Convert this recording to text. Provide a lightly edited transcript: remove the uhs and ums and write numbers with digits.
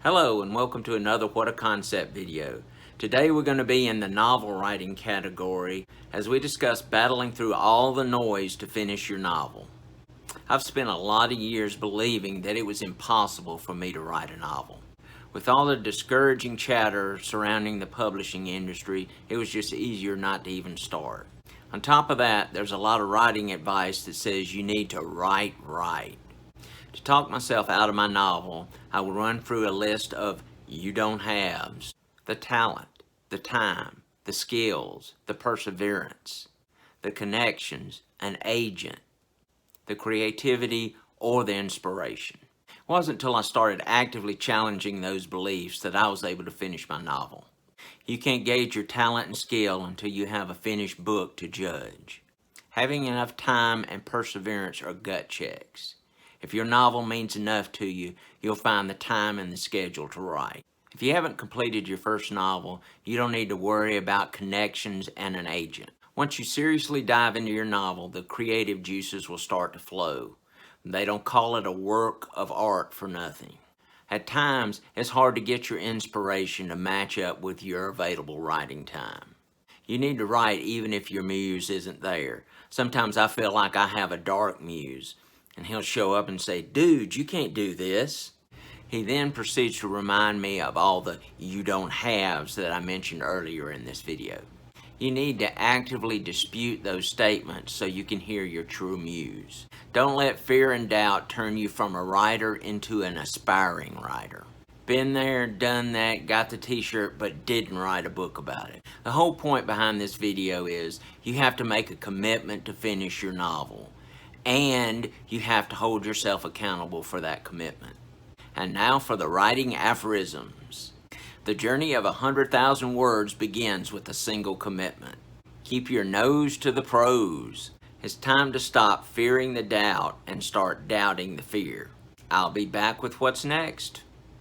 Hello and welcome to another What a Concept video. Today we're going to be in the novel writing category as we discuss battling through all the noise to finish your novel. I've spent a lot of years believing that it was impossible for me to write a novel. With all the discouraging chatter surrounding the publishing industry, it was just easier not to even start. On top of that, there's a lot of writing advice that says you need to write right. To talk myself out of my novel, I will run through a list of you don't haves: the talent, the time, the skills, the perseverance, the connections, an agent, the creativity, or the inspiration. It wasn't until I started actively challenging those beliefs that I was able to finish my novel. You can't gauge your talent and skill until you have a finished book to judge. Having enough time and perseverance are gut checks. If your novel means enough to you, you'll find the time and the schedule to write. If you haven't completed your first novel, you don't need to worry about connections and an agent. Once you seriously dive into your novel, the creative juices will start to flow. They don't call it a work of art for nothing. At times, it's hard to get your inspiration to match up with your available writing time. You need to write even if your muse isn't there. Sometimes I feel like I have a dark muse, and he'll show up and say, "Dude, you can't do this." He then proceeds to remind me of all the you don't haves that I mentioned earlier in this video. You need to actively dispute those statements so you can hear your true muse. Don't let fear and doubt turn you from a writer into an aspiring writer. Been there, done that, got the t-shirt, but didn't write a book about it. The whole point behind this video is you have to make a commitment to finish your novel. And you have to hold yourself accountable for that commitment. And now for the Writing Aphorisms. The journey of 100,000 words begins with a single commitment. Keep your nose to the prose. It's time to stop fearing the doubt and start doubting the fear. I'll be back with what's next.